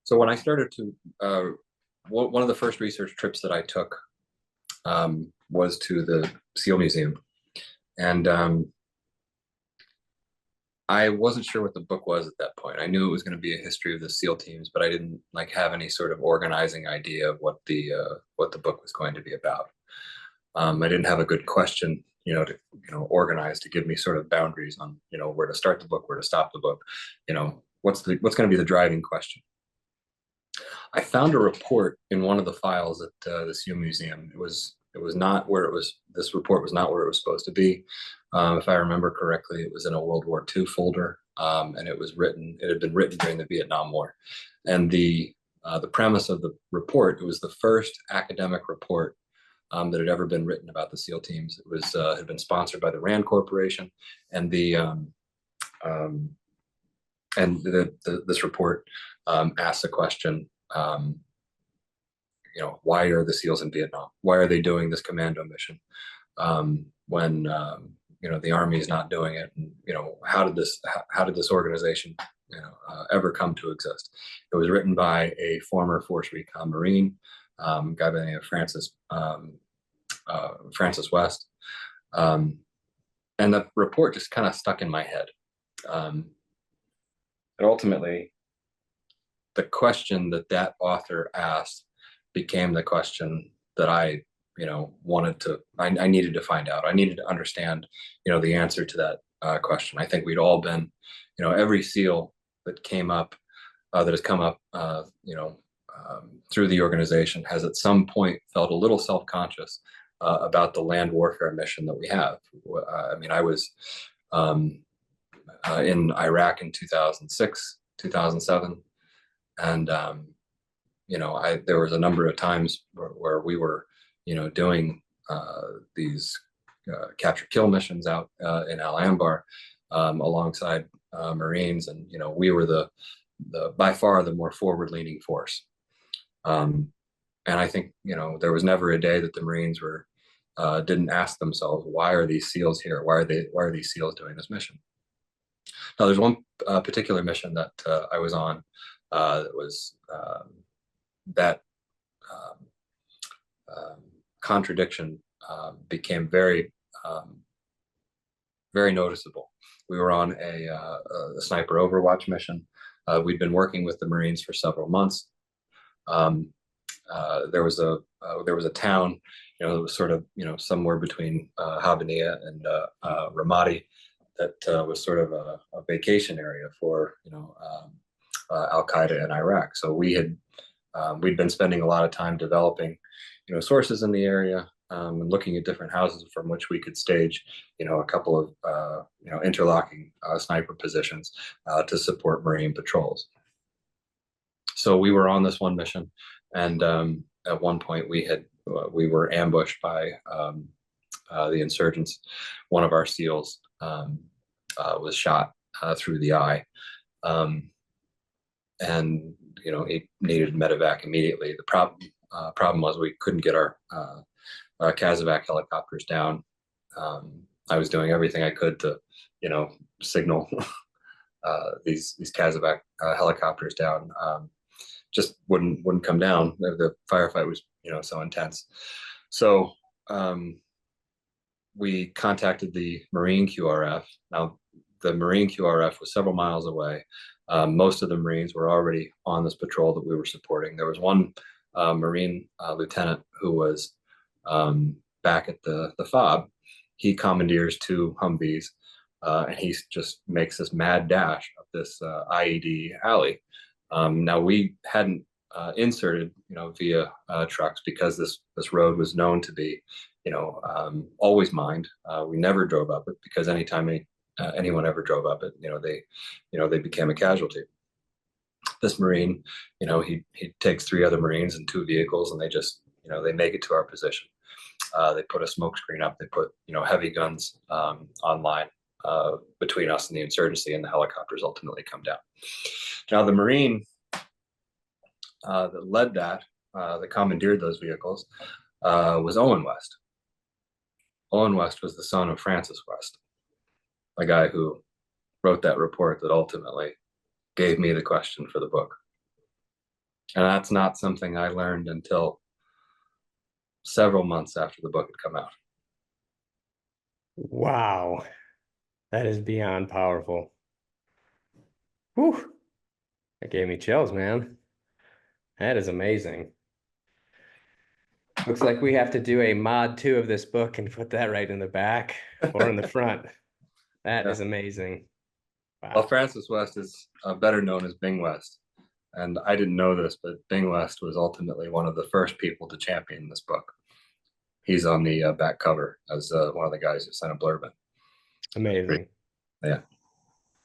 So when I started to, one of the first research trips that I took was to the SEAL Museum, and I wasn't sure what the book was at that point. I knew it was going to be a history of the SEAL teams, but I didn't like have any sort of organizing idea of what the book was going to be about. I didn't have a good question, to organize to give me sort of boundaries on where to start the book, where to stop the book, what's going to be the driving question. I found a report in one of the files at the SEAL Museum. It was not where it was. This report was not where it was supposed to be. If I remember correctly, it was in a World War II folder, and it was written. It had been written during the Vietnam War, and the premise of the report. It was the first academic report that had ever been written about the SEAL teams. It was had been sponsored by the Rand Corporation, and this report asked the question. Why are the SEALs in Vietnam? Why are they doing this commando mission when the Army is not doing it? And how did this organization ever come to exist? It was written by a former Force Recon Marine, guy by the name of Francis West, and the report just kind of stuck in my head. And ultimately, the question that author asked became the question that I needed to find out. I needed to understand, the answer to that question. I think we'd all been, every SEAL that came up, that has come up, through the organization has at some point felt a little self-conscious about the land warfare mission that we have. I was in Iraq in 2006, 2007. And there was a number of times where we were, doing these capture kill missions out in Al Anbar alongside Marines, and we were the by far the more forward-leaning force. And I think there was never a day that the Marines didn't ask themselves, why are these SEALs here? Why are these SEALs doing this mission? Now, there's one particular mission that I was on. That was that contradiction became very very noticeable. We were on a sniper overwatch mission. We'd been working with the Marines for several months. There was a town, that was sort of somewhere between Habaniya and Ramadi, that was sort of a vacation area for Al Qaeda in Iraq. So we'd been spending a lot of time developing, sources in the area, and looking at different houses from which we could stage, a couple of interlocking sniper positions to support Marine patrols. So we were on this one mission, and at one point we were ambushed by the insurgents. One of our SEALs was shot through the eye. And he needed medevac immediately. The problem was we couldn't get our Casevac helicopters down. I was doing everything I could to, signal these Casevac helicopters down. Just wouldn't come down. The firefight was so intense. So we contacted the Marine QRF. Now the Marine QRF was several miles away. Most of the Marines were already on this patrol that we were supporting. There was one Marine lieutenant who was back at the FOB. He commandeers two Humvees, and he just makes this mad dash up this IED alley. Now we hadn't inserted, via trucks, because this road was known to be, always mined. We never drove up it because anytime anyone ever drove up it, they became a casualty. This Marine, he takes three other Marines and two vehicles, and they just, they make it to our position. They put a smoke screen up. They put, heavy guns online between us and the insurgency, and the helicopters ultimately come down. Now, the Marine that led that commandeered those vehicles, was Owen West. Owen West was the son of Francis West, a guy who wrote that report that ultimately gave me the question for the book. And that's not something I learned until several months after the book had come out. Wow. That is beyond powerful. Whew. That gave me chills, man. That is amazing. Looks like we have to do a mod 2 of this book and put that right in the back or in the front. That Yeah. is amazing. Well, Wow. Francis West is better known as Bing West. And I didn't know this, but Bing West was ultimately one of the first people to champion this book. He's on the back cover as one of the guys who sent a blurb in. Amazing. Yeah.